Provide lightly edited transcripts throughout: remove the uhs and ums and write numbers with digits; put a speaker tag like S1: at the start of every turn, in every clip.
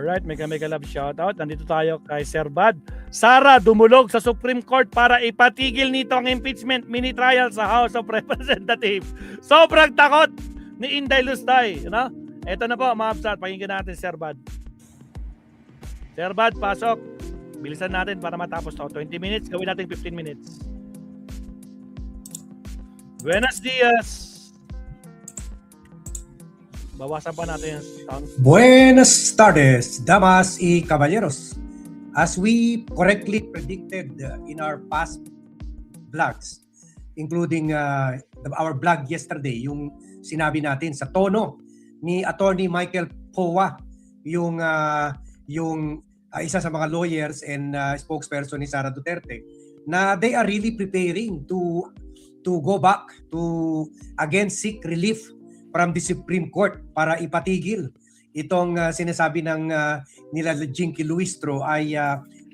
S1: Alright, mega love shoutout. Nandito tayo kay Sir Bad. Sara dumulog sa Supreme Court para ipatigil nito ang impeachment mini trial sa House of Representatives. Sobrang takot ni Inday Lustay. Ito na po mga absat. Pakinggan natin Sir Bad. Sir Bad, pasok. Bilisan natin para matapos to. 20 minutes, gawin natin 15 minutes. Buenos dias. Bawasan pa natin yung sound.
S2: Buenas tardes, damas y caballeros. As we correctly predicted in our past vlogs, including our vlog yesterday, yung sinabi natin sa tono ni Attorney Michael Powa, yung isa sa mga lawyers and spokesperson ni Sara Duterte, na they are really preparing to go back to again seek relief from the Supreme Court para ipatigil itong sinasabi ng nila Jinky Luistro ay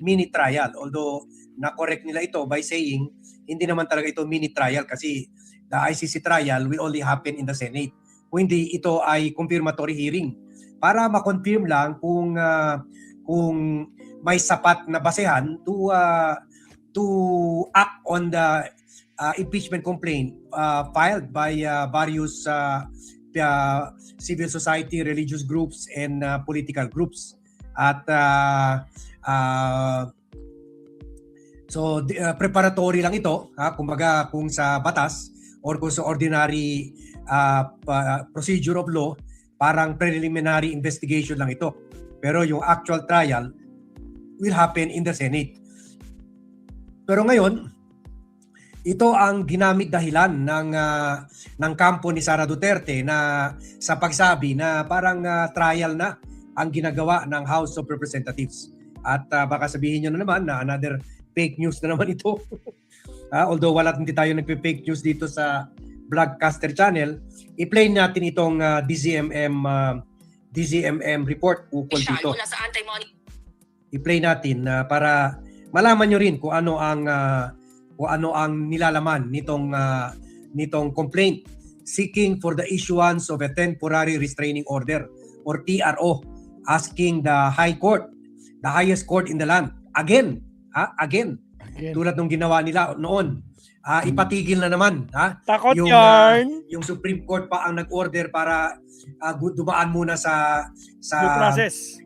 S2: mini trial. Although na-correct nila ito by saying hindi naman talaga ito mini trial kasi the ICC trial will only happen in the Senate. Kung hindi, ito ay confirmatory hearing para ma-confirm lang kung may sapat na basehan to act on the impeachment complaint filed by various civil society, religious groups, and political groups. At preparatory lang ito, kumbaga kung sa batas or kung sa ordinary procedure of law, parang preliminary investigation lang ito. Pero yung actual trial will happen in the Senate. Pero ngayon, ito ang ginamit dahilan ng kampo ni Sara Duterte na sa pagsabi na parang trial na ang ginagawa ng House of Representatives. At baka sabihin nyo na naman na another fake news na naman ito. Although hindi tayo nagpe-fake news dito sa Vlogcaster channel, i-play natin itong DZMM report ukol dito. I-play natin para malaman nyo rin kung ano ang nilalaman nitong complaint seeking for the issuance of a temporary restraining order or TRO, asking the High Court, the highest court in the land, again, tulad ng ginawa nila noon, ipatigil na naman
S1: Takot yarn.
S2: Yung Supreme Court pa ang nag-order para dumaan muna sa
S1: process.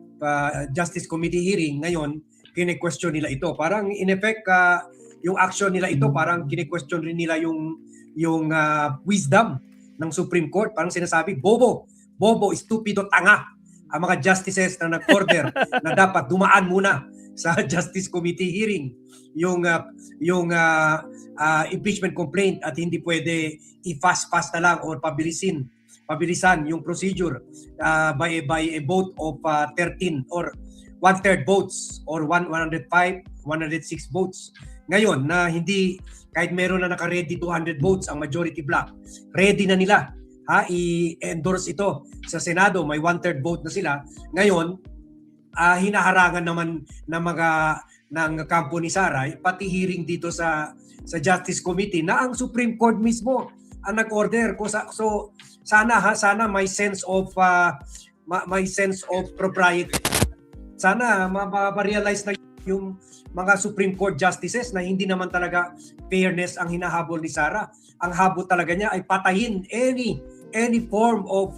S2: Justice Committee hearing. Ngayon, kine-question nila ito. Parang in effect, yung action nila ito, parang kine-question rin nila yung wisdom ng Supreme Court. Parang sinasabi, bobo, stupido, tanga ang mga justices na nag-order na dapat dumaan muna sa Justice Committee hearing yung impeachment complaint at hindi pwede i-fast na lang or pabilisan yung procedure by a vote of 13 or 1/3 votes or 106 votes. Ngayon na hindi, kahit meron na naka-ready 200 votes ang majority block, ready na nila i-endorse ito sa Senado, may 1/3 vote na sila. Ngayon, hinaharangan naman ng kampo ni Sara, pati hearing dito sa Justice Committee na ang Supreme Court mismo ang nag-order. So sana may sense of propriety. Sana ma-realize na yung mga Supreme Court justices na hindi naman talaga fairness ang hinahabol ni Sara. Ang habol talaga niya ay patayin any form of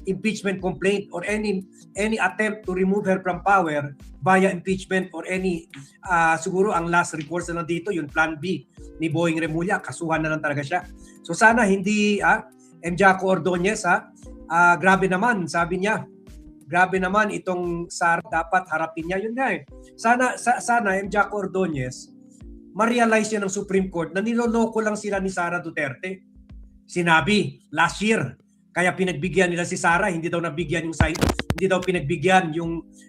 S2: impeachment complaint or any attempt to remove her from power via impeachment or any siguro ang last recourse na lang dito yung plan B ni Boying Remulla, kasuhan na lang talaga siya. So sana hindi Jaco Ordonez grabe naman, sabi niya. Grabe naman itong Sara, dapat harapin niya. Yun nga Sana Jaco Ordonez ma-realize niya ng Supreme Court na niloloko lang sila ni Sara Duterte. Sinabi last year, kaya pinagbigyan nila si Sara, hindi daw nabigyan yung side, hindi daw pinagbigyan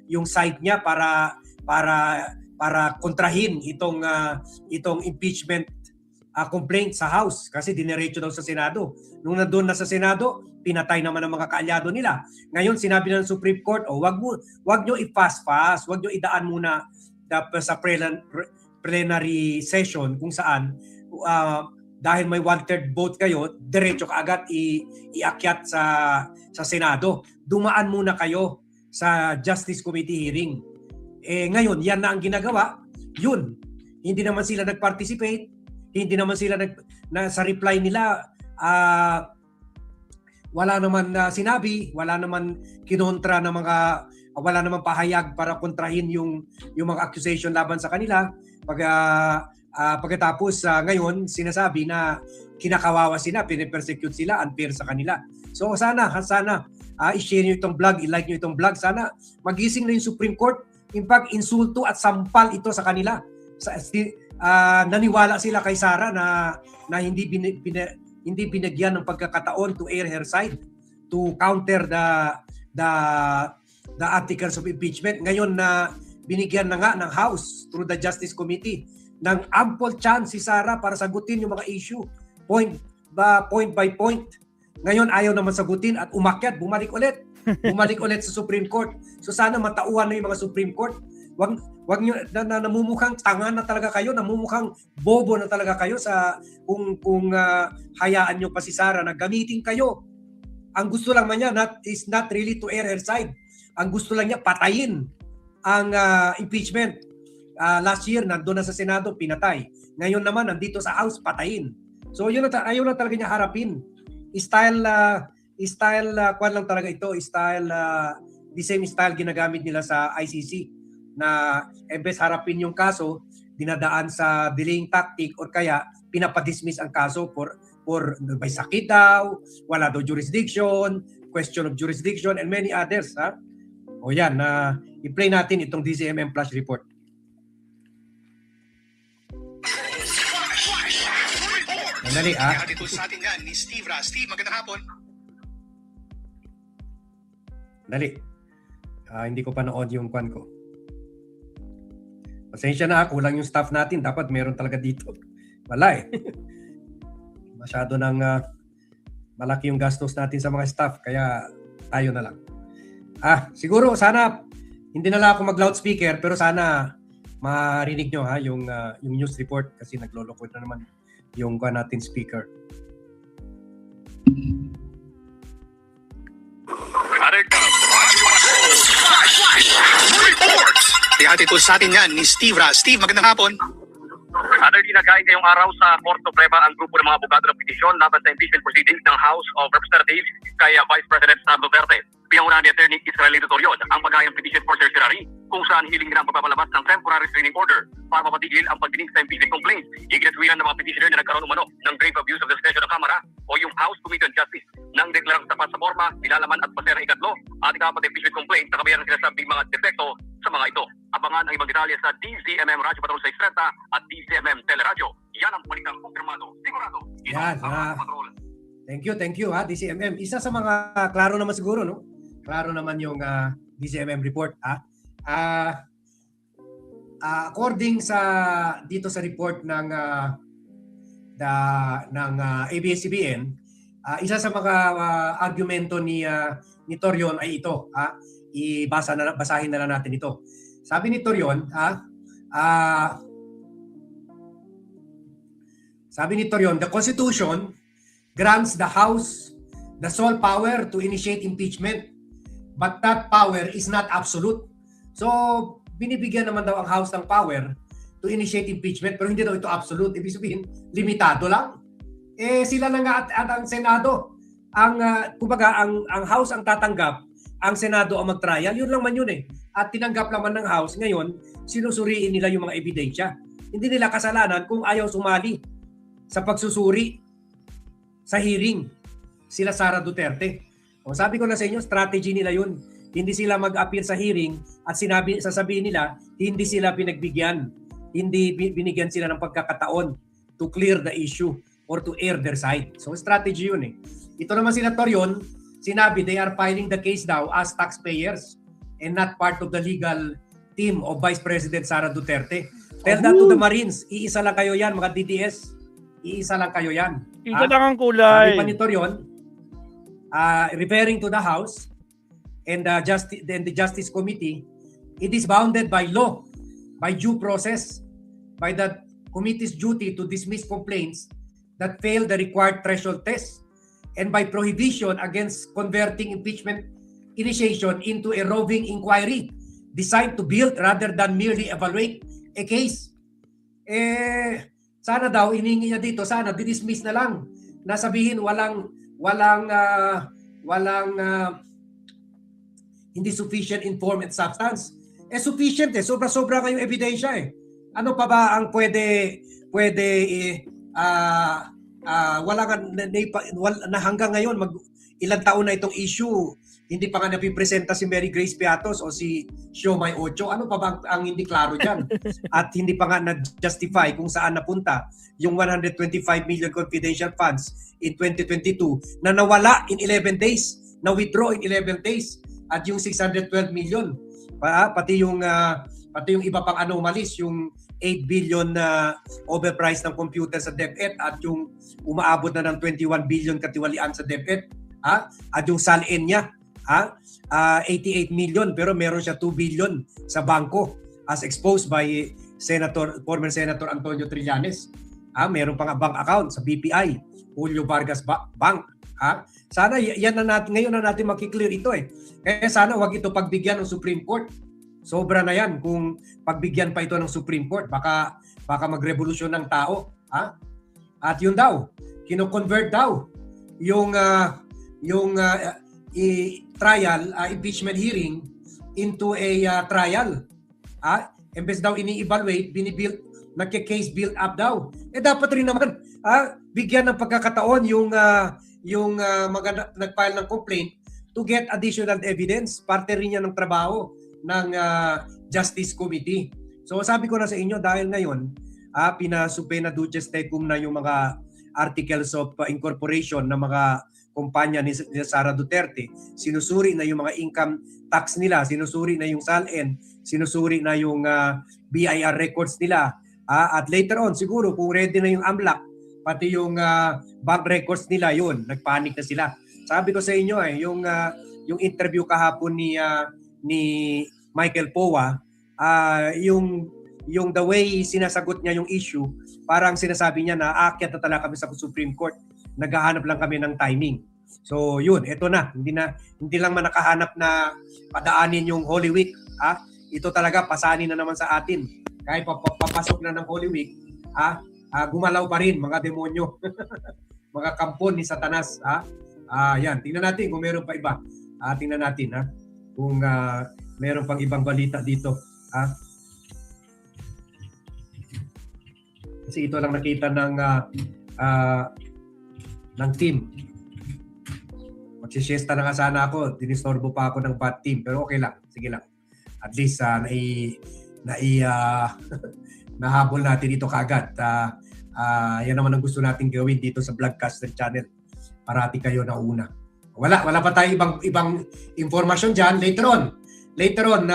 S2: yung side niya para kontrahin itong impeachment complaint sa House kasi dinerecho daw sa Senado. Nung nandoon na sa Senado, pinatay naman ang mga kaalyado nila. Ngayon sinabi ng Supreme Court, wag nyo i-fast-fast, wag nyo idaan muna sa plenary session kung saan dahil may 1/3 vote kayo, diretso kaagad iakyat sa Senado. Dumaan muna kayo sa Justice Committee hearing. Ngayon, yan na ang ginagawa. Yun. Hindi naman sila nag-participate. Hindi naman sila sa reply nila, wala naman sinabi, wala naman kinontra ng mga, wala naman pahayag para kontrahin yung mga accusation laban sa kanila. Pagkatapos ngayon, sinasabi na kinakawawa sila, pinipersecute sila, unfair sa kanila. So sana i-share nyo itong vlog, i-like nyo itong vlog. Sana magising na yung Supreme Court. In fact, insulto at sampal ito sa kanila. Naniwala sila kay Sara na hindi binigyan ng pagkakataon to air her side, to counter the articles of impeachment. Ngayon na binigyan na nga ng House through the Justice Committee ng ample chance si Sara para sagutin yung mga issue point by point. Ngayon ayaw naman sagutin at umakyat, bumalik ulit sa Supreme Court. So sana matauhan na yung mga Supreme Court. Wag nyo namumukhang tanga na talaga kayo, namumukhang bobo na talaga kayo sa kung hayaan nyo pa si Sara na gamitin kayo. Ang gusto lang man niya is not really to air her side. Ang gusto lang niya patayin ang impeachment. Last year nandoon na sa Senado, pinatay. Ngayon naman nandito sa House, patayin. So ayaw na talaga niya harapin. Kwan lang talaga ito, the same style ginagamit nila sa ICC na embes harapin yung kaso, dinadaan sa delaying tactic or kaya pinapadismiss ang kaso for may sakit daw, wala daw jurisdiction, question of jurisdiction and many others. O yan, i-play natin itong DCMM Flash Report. Dali,
S3: Hatid sa atin yan ni Steve Ra. Steve, magandang hapon.
S2: Dali. Hindi ko panood yung kwan ko. Pasensya na, kulang yung staff natin. Dapat meron talaga dito. Wala eh. Masyado nang malaki yung gastos natin sa mga staff. Kaya tayo na lang. Siguro sana hindi na lang ako mag-loudspeaker pero sana marinig nyo yung news report kasi nagloloko na naman yung natin speaker.
S3: Hatid po sa atin yan ni Steve Ra. Steve, magandang hapon.
S4: Other dinagay ngayong araw sa Korte Suprema ang grupo ng mga abogado ng petisyon laban sa impeachment proceedings ng House of Representatives kay Vice President Sara Duterte. Pinangunahan ni Attorney Israelito Torion ang pagayang petition for certiorari kung saan hiling nila ang pagpapalabas ng temporary restraining order para mapatigil ang pagdinig sa impeachment complaints. Iginaswiran ng mga petitioner na nagkaroon umano ng grave abuse of discretion ng Kamara o yung House Committee on Justice nang deklarang tapat sa forma, nilalaman at pasera ikatlo at ikapat impeachment complaint sa kabayan ng sinasabing mga depekto sa mga ito. Abangan ang ibang detalye sa DZMM Radyo Patrol 630 at DZMM Teleradyo. Yan ang balitang kumpirmado. Sigurado.
S2: Yan. Thank you DCMM. Isa sa mga klaro naman siguro, no? Klaro naman yung DCMM report. According sa dito sa report ng ABS-CBN, isa sa mga argumento ni Torion ay ito. Basahin na lang natin ito. Sabi ni Torion, the Constitution grants the House the sole power to initiate impeachment, but that power is not absolute. So, binibigyan naman daw ang House ng power to initiate impeachment, pero hindi daw ito absolute. Ibig sabihin, limitado lang. Sila na nga at ang Senado, kumbaga, ang House ang tatanggap, ang Senado ang mag-trial, yun lang man yun eh. At tinanggap naman ng House, ngayon, sinusuriin nila yung mga ebidensya. Hindi nila kasalanan kung ayaw sumali sa pagsusuri sa hearing sila Sara Duterte. Sabi ko na sa inyo, strategy nila yun. Hindi sila mag-appear sa hearing at sasabihin nila, hindi sila pinagbigyan. Hindi binigyan sila ng pagkakataon to clear the issue or to air their side. So strategy yun eh. Ito naman sila Torion, sinabi they are filing the case daw as taxpayers and not part of the legal team of Vice President Sara Duterte. Tell that to the Marines. Iisa lang kayo yan, mga DDS. Iisa lang kayo yan.
S1: Ito lang ang kulay.
S2: Sabi pa ni Torion, referring to the House and the Justice Committee, it is bounded by law, by due process, by the committee's duty to dismiss complaints that fail the required threshold test, and by prohibition against converting impeachment initiation into a roving inquiry designed to build rather than merely evaluate a case. Sana daw, iningi niya dito, sana dinismiss na lang. Nasabihin walang hindi sufficient in form and substance. Sufficient sobra-sobra kayong ebidensya Ano pa ba ang pwede na hanggang ngayon ilang taon na itong issue, hindi pa nga napipresenta si Mary Grace Piatos o si Siomai Ocho. Ano pa ba ang hindi klaro dyan? At hindi pa nga na-justify kung saan napunta yung 125 million confidential funds in 2022 na nawala in 11 days, na withdraw in 11 days, at yung 612 million, pati yung iba pang anomalies, yung 8 billion na overprice ng computer sa DepEd at yung umaabot na ng 21 billion katiwalian sa DepEd, at yung SALN niya, 88 million pero meron siya 2 billion sa bangko as exposed by former Senator Antonio Trillanes. Meron pang bank account sa BPI, Julio Vargas Bank. Sana yan na natin, ngayon na natin makiklear ito Kaya sana wag ito pagbigyan ng Supreme Court. Sobra na yan kung pagbigyan pa ito ng Supreme Court. Baka magrevolusyon ng tao. At yun daw, kino-convert daw yung trial, impeachment hearing into a trial. Imbes daw ini-evaluate, binibuild, nagke-case build up daw. Dapat rin naman bigyan ng pagkakataon yung mga nag-file ng complaint to get additional evidence. Parte rin yan ng trabaho ng Justice Committee. So sabi ko na sa inyo, dahil ngayon pinasupena duces tecum na yung mga articles of incorporation ng mga kumpanya ni Sara Duterte, sinusuri na yung mga income tax nila, sinusuri na yung SALN, sinusuri na yung BIR records nila, at later on siguro kung ready na yung AMLAC, pati yung bank records nila, yun, nagpanik na sila. Sabi ko sa inyo yung interview kahapon ni Michael Powa, yung the way sinasagot niya yung issue, parang sinasabi niya na aakyat na talaga kami sa Supreme Court, naghahanap lang kami ng timing. So yun, eto na, hindi lang man nakahanap na padaanin yung Holy Week, ito talaga pasanin na naman sa atin. Kahit papasok na ng Holy Week, gumalaw pa rin mga demonyo, mga kampon ni Satanas. Yan, tingnan natin kung meron pa iba. Tingnan natin kung meron pang ibang balita dito. Kasi ito lang nakita ng team. Magsisiesta na nga sana ako, dinistorbo pa ako ng bad team, pero okay lang, sige lang. At least nahabol natin ito kaagad. Yan naman ang gusto natin gawin dito sa Vlogcaster channel. Parati kayo na una. Wala pa tayo ibang information dyan. Later on,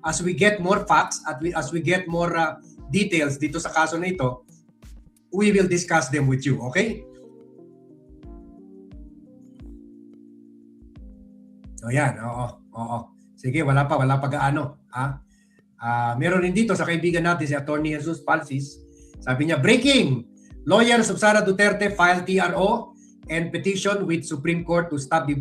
S2: as we get more facts, as we get more details dito sa kaso na ito, we will discuss them with you, okay? So yan, oo. Sige, wala pa gaano. Meron din dito sa kaibigan natin si Attorney Jesus Palsis. Sabi niya, breaking! Lawyers of Sara Duterte filed TRO and petition with Supreme Court to stop the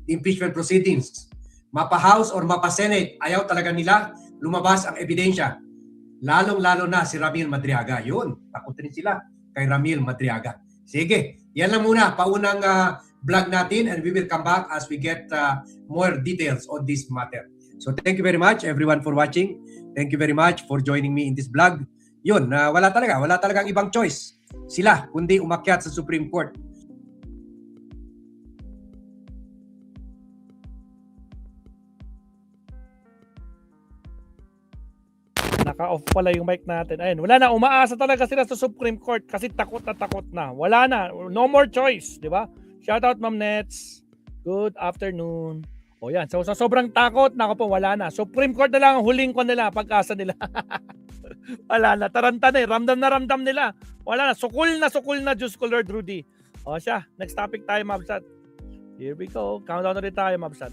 S2: impeachment proceedings. Mapa House or mapa Senate, ayaw talaga nila lumabas ang ebidensya. Lalong-lalo na si Ramil Madriaga. Yun, takot rin sila kay Ramil Madriaga. Sige, yan lang muna. Paunang vlog natin, and we will come back as we get more details on this matter. So thank you very much everyone for watching. Thank you very much for joining me in this vlog. Yun, wala talagang ibang choice sila kundi umakyat sa Supreme Court.
S1: Naka-off pala yung mic natin. Ayun, wala na, umaasa talaga sila sa Supreme Court kasi takot na. Wala na, no more choice, di ba? Shout out Ma'am Nets. Good afternoon. O yan, so sobrang takot, nako po, wala na. Supreme Court na lang ang huling ko nila, pag-asa nila. Wala na, taranta na ramdam nila. Wala na, sukul na, Diyos ko Lord Rudy. O siya, next topic tayo, Mabsat. Here we go, countdown na rin tayo, Mabsat.